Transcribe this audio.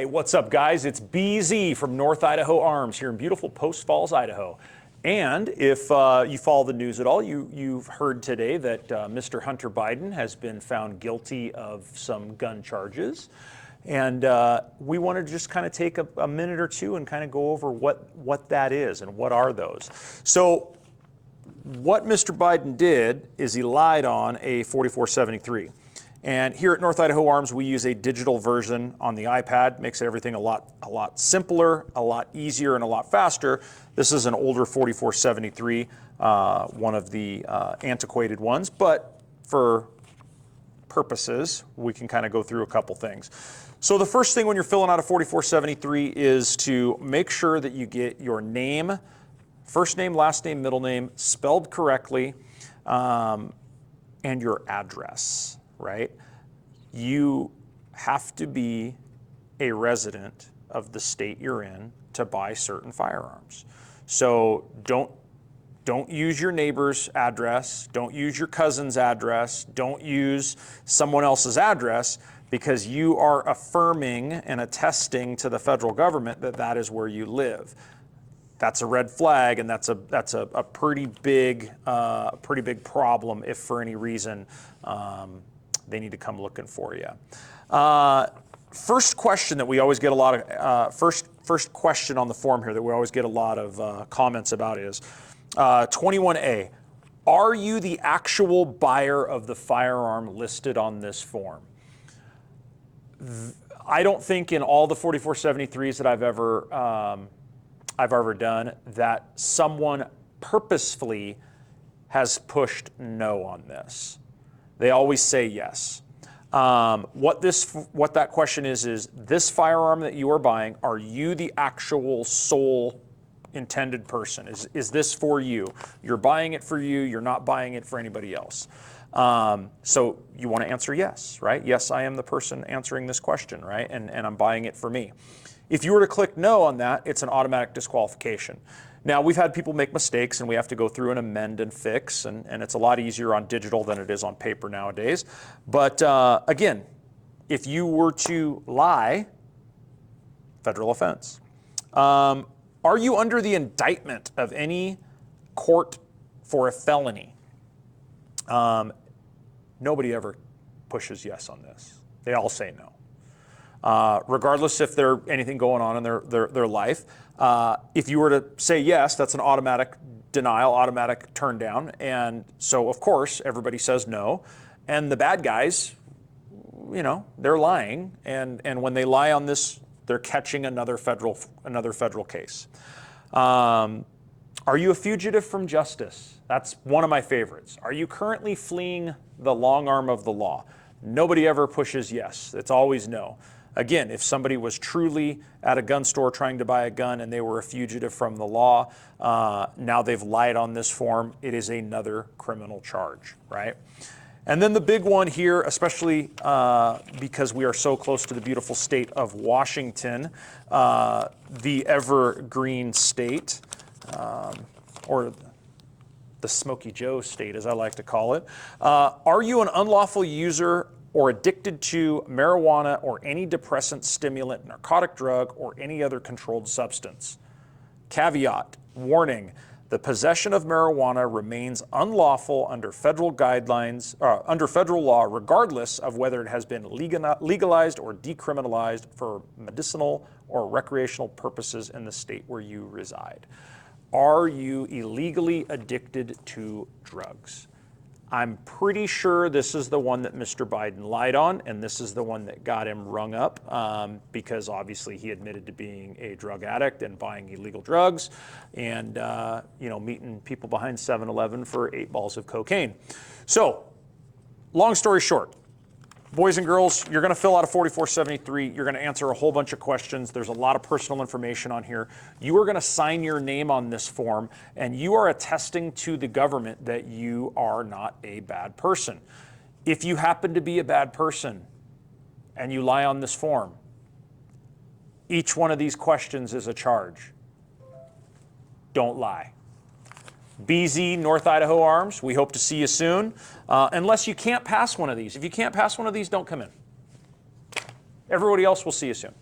Hi, what's up, guys? It's BZ from North Idaho Arms here in beautiful Post Falls, Idaho. And if you follow the news at all, you've heard today that Mr. Hunter Biden has been found guilty of some gun charges. And we want to just kind of take a minute or two and kind of go over what that is and what are those. So what Mr. Biden did is he lied on a 4473. And here at North Idaho Arms, we use a digital version on the iPad. Makes everything a lot simpler, a lot easier, and a lot faster. This is an older 4473, one of the antiquated ones, but for purposes, we can kind of go through a couple things. So the first thing when you're filling out a 4473 is to make sure that you get your name, first name, last name, middle name, spelled correctly, and your address. Right? You have to be a resident of the state you're in to buy certain firearms. So don't use your neighbor's address, don't use your cousin's address, don't use someone else's address, because you are affirming and attesting to the federal government that that is where you live. That's a red flag, and that's a pretty big problem if for any reason they need to come looking for you. First question that we always get a lot of, first question on the form here that we always get a lot of comments about is 21A. Are you the actual buyer of the firearm listed on this form? I don't think in all the 4473s that I've ever done that someone purposefully has pushed no on this. They always say yes. What that question is this firearm that you are buying, are you the actual sole intended person? Is this for you? You're buying it for you, you're not buying it for anybody else. So you want to answer yes, right? Yes, I am the person answering this question, right? And I'm buying it for me. If you were to click no on that, it's an automatic disqualification. Now, we've had people make mistakes, and we have to go through and amend and fix, and it's a lot easier on digital than it is on paper nowadays. But again, if you were to lie, federal offense. Are you under the indictment of any court for a felony? Nobody ever pushes yes on this. They all say no. Regardless if there's anything going on in their life. If you were to say yes, that's an automatic denial, automatic turn down. And so, of course, everybody says no. And the bad guys, you know, they're lying. And when they lie on this, they're catching another federal case. Are you a fugitive from justice? That's one of my favorites. Are you currently fleeing the long arm of the law? Nobody ever pushes yes. It's always no. Again, if somebody was truly at a gun store trying to buy a gun and they were a fugitive from the law, now they've lied on this form, it is another criminal charge, right? And then the big one here, especially because we are so close to the beautiful state of Washington, the evergreen state, or the Smoky Joe state, as I like to call it. Are you an unlawful user or addicted to marijuana or any depressant, stimulant, narcotic drug, or any other controlled substance? Caveat, warning, the possession of marijuana remains unlawful under federal guidelines, under federal law, regardless of whether it has been legalized or decriminalized for medicinal or recreational purposes in the state where you reside. Are you illegally addicted to drugs? I'm pretty sure this is the one that Mr. Biden lied on, and this is the one that got him rung up because obviously he admitted to being a drug addict and buying illegal drugs and meeting people behind 7-Eleven for 8 balls of cocaine. So, long story short, boys and girls, you're going to fill out a 4473. You're going to answer a whole bunch of questions. There's a lot of personal information on here. You are going to sign your name on this form, and you are attesting to the government that you are not a bad person. If you happen to be a bad person and you lie on this form, each one of these questions is a charge. Don't lie. BZ, North Idaho Arms, we hope to see you soon. Unless you can't pass one of these. If you can't pass one of these, don't come in. Everybody else will see you soon.